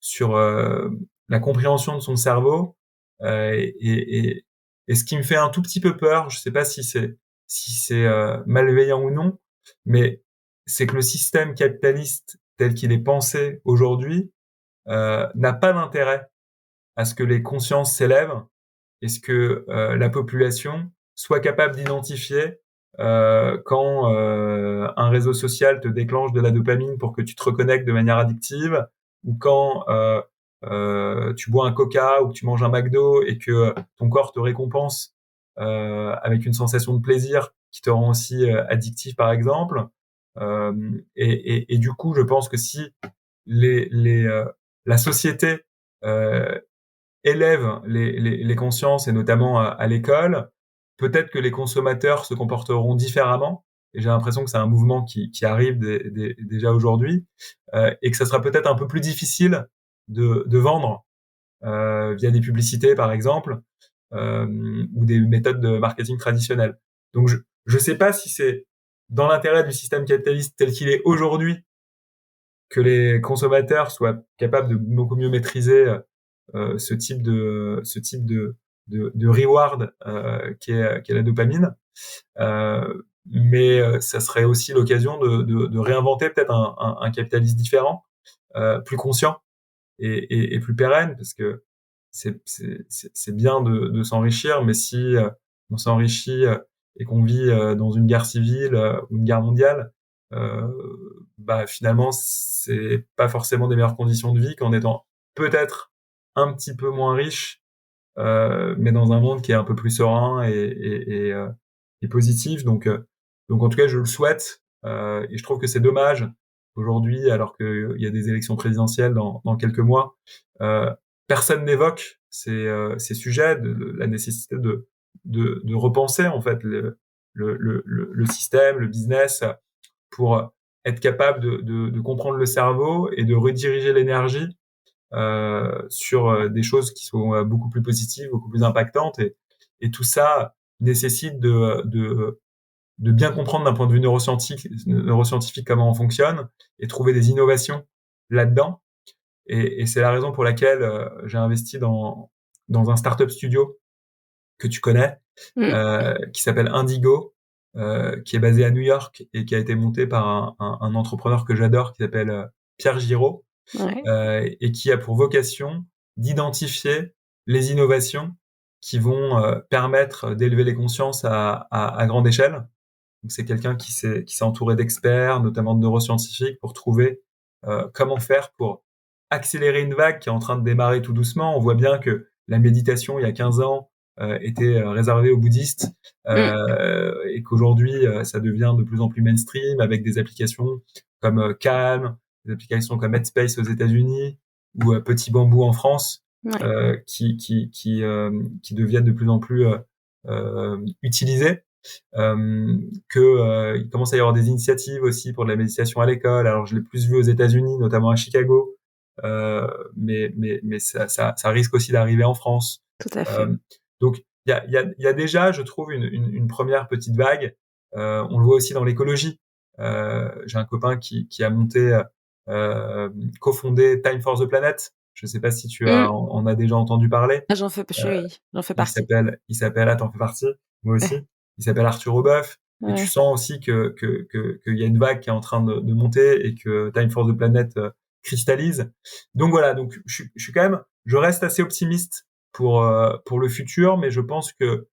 la compréhension de son cerveau. Et ce qui me fait un tout petit peu peur, je sais pas si c'est malveillant ou non, mais c'est que le système capitaliste tel qu'il est pensé aujourd'hui n'a pas d'intérêt à ce que les consciences s'élèvent et ce que la population soit capable d'identifier quand un réseau social te déclenche de la dopamine pour que tu te reconnectes de manière addictive, ou quand tu bois un coca ou que tu manges un McDo et que ton corps te récompense avec une sensation de plaisir qui te rend aussi addictif, par exemple. Et du coup, je pense que si la société élève les consciences, et notamment à l'école, peut-être que les consommateurs se comporteront différemment. Et j'ai l'impression que c'est un mouvement qui arrive déjà aujourd'hui, et que ça sera peut-être un peu plus difficile de vendre via des publicités, par exemple, ou des méthodes de marketing traditionnelles. Donc, je sais pas si c'est dans l'intérêt du système capitaliste tel qu'il est aujourd'hui que les consommateurs soient capables de beaucoup mieux maîtriser ce type de reward qui est la dopamine. Mais ça serait aussi l'occasion de réinventer peut-être un capitalisme différent, plus conscient et plus pérenne, parce que c'est bien de s'enrichir, mais si on s'enrichit et qu'on vit dans une guerre civile ou une guerre mondiale, euh, bah finalement c'est pas forcément des meilleures conditions de vie qu'en étant peut-être un petit peu moins riche, mais dans un monde qui est un peu plus serein et positif. Donc en tout cas, je le souhaite, et je trouve que c'est dommage aujourd'hui, alors qu'il y a des élections présidentielles dans quelques mois, euh, personne n'évoque ces sujets, la nécessité de repenser en fait le système, le business, pour être capable de comprendre le cerveau et de rediriger l'énergie sur des choses qui sont beaucoup plus positives, beaucoup plus impactantes, et tout ça nécessite de bien comprendre d'un point de vue neuroscientifique comment on fonctionne et trouver des innovations là-dedans. Et c'est la raison pour laquelle j'ai investi dans un startup studio que tu connais, Mmh. qui s'appelle Indigo, qui est basé à New York et qui a été monté par un entrepreneur que j'adore qui s'appelle Pierre Giraud, Ouais. et qui a pour vocation d'identifier les innovations qui vont permettre d'élever les consciences à grande échelle. Donc c'est quelqu'un qui s'est entouré d'experts, notamment de neuroscientifiques, pour trouver comment faire pour accélérer une vague qui est en train de démarrer tout doucement. On voit bien que la méditation, il y a 15 ans, était réservée aux bouddhistes, Mmh. et qu'aujourd'hui, ça devient de plus en plus mainstream avec des applications comme Calm, des applications comme Headspace aux États-Unis, ou Petit Bambou en France, Ouais. qui deviennent de plus en plus utilisées. Que il commence à y avoir des initiatives aussi pour de la méditation à l'école. Alors je l'ai plus vu aux États-Unis, notamment à Chicago, mais ça risque aussi d'arriver en France. Tout à fait. Euh, donc il y a déjà, je trouve, une première petite vague. On le voit aussi dans l'écologie. J'ai un copain qui a monté, cofondé Time for the Planet. Je sais pas si tu Mmh. en as déjà entendu parler. Ah, oui, j'en fais partie. Il s'appelle, t'en fais partie, moi aussi. Il s'appelle Arthur Obeuf. Et tu Ouais. sens aussi qu'il y a une vague qui est en train de monter et que Time for the Planet cristallise. Donc voilà, donc je suis quand même, je reste assez optimiste pour le futur, mais je pense que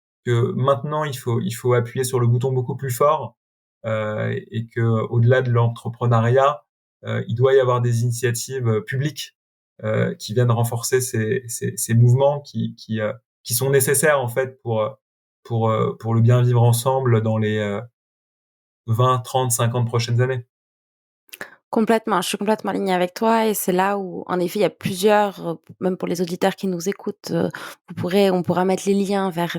maintenant il faut appuyer sur le bouton beaucoup plus fort, et que au-delà de l'entrepreneuriat, il doit y avoir des initiatives publiques qui viennent renforcer ces mouvements qui sont nécessaires en fait pour le bien vivre ensemble dans les 20, 30, 50 prochaines années. Complètement, je suis complètement alignée avec toi et c'est là où, en effet, il y a plusieurs, même pour les auditeurs qui nous écoutent, on pourra mettre les liens vers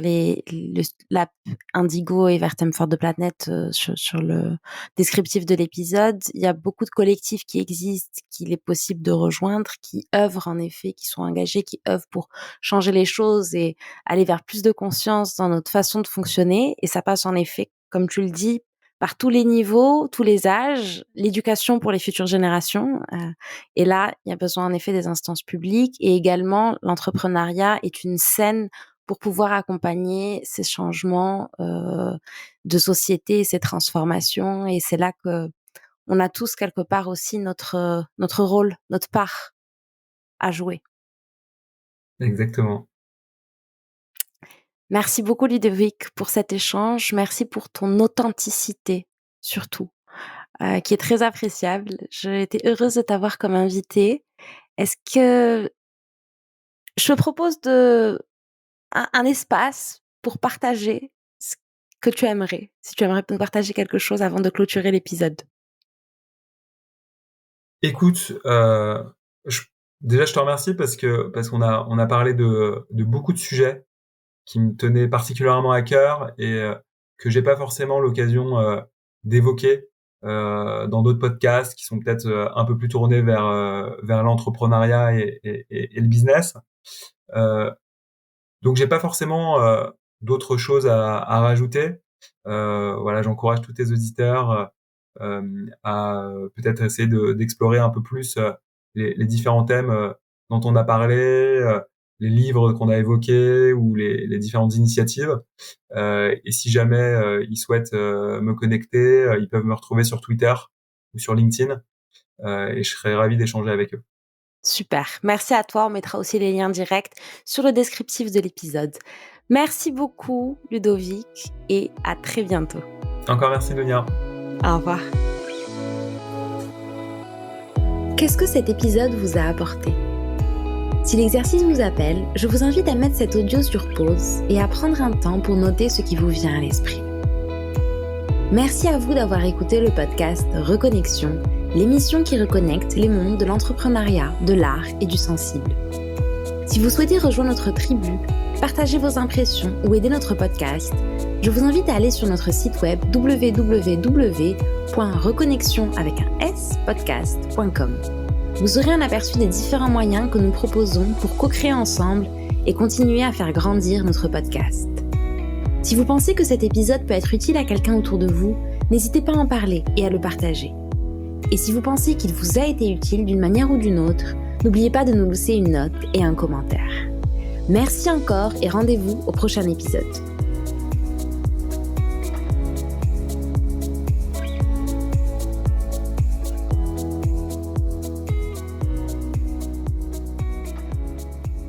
l'app Indigo et vers Thème for the Planet, sur le descriptif de l'épisode. Il y a beaucoup de collectifs qui existent, qu'il est possible de rejoindre, qui œuvrent en effet, qui sont engagés, qui œuvrent pour changer les choses et aller vers plus de conscience dans notre façon de fonctionner, et ça passe en effet, comme tu le dis, par tous les niveaux, tous les âges, l'éducation pour les futures générations. Et là, il y a besoin en effet des instances publiques, et également l'entrepreneuriat est une scène pour pouvoir accompagner ces changements de société, ces transformations. Et c'est là que on a tous quelque part aussi notre rôle, notre part à jouer. Exactement. Merci beaucoup Ludovic pour cet échange. Merci pour ton authenticité surtout, qui est très appréciable. J'ai été heureuse de t'avoir comme invité. Est-ce que je te propose un espace pour partager ce que tu aimerais, si tu aimerais nous partager quelque chose avant de clôturer l'épisode. Écoute, je déjà je te remercie parce qu'on a parlé de beaucoup de sujets qui me tenaient particulièrement à cœur et que j'ai pas forcément l'occasion, d'évoquer, dans d'autres podcasts qui sont peut-être, un peu plus tournés vers l'entrepreneuriat et le business. Heu, donc j'ai pas forcément, d'autres choses à rajouter. Voilà, j'encourage tous tes auditeurs, à peut-être essayer d'explorer un peu plus, les différents thèmes, dont on a parlé, les livres qu'on a évoqués ou les différentes initiatives. Et si jamais, ils souhaitent, me connecter, ils peuvent me retrouver sur Twitter ou sur LinkedIn, et je serai ravi d'échanger avec eux. Super, merci à toi. On mettra aussi les liens directs sur le descriptif de l'épisode. Merci beaucoup Ludovic et à très bientôt. Encore merci Dunia. Au revoir. Qu'est-ce que cet épisode vous a apporté ? Si l'exercice vous appelle, je vous invite à mettre cet audio sur pause et à prendre un temps pour noter ce qui vous vient à l'esprit. Merci à vous d'avoir écouté le podcast Reconnexion, l'émission qui reconnecte les mondes de l'entrepreneuriat, de l'art et du sensible. Si vous souhaitez rejoindre notre tribu, partager vos impressions ou aider notre podcast, je vous invite à aller sur notre site web www.reconnexion.podcast.com. Vous aurez un aperçu des différents moyens que nous proposons pour co-créer ensemble et continuer à faire grandir notre podcast. Si vous pensez que cet épisode peut être utile à quelqu'un autour de vous, n'hésitez pas à en parler et à le partager. Et si vous pensez qu'il vous a été utile d'une manière ou d'une autre, n'oubliez pas de nous laisser une note et un commentaire. Merci encore et rendez-vous au prochain épisode.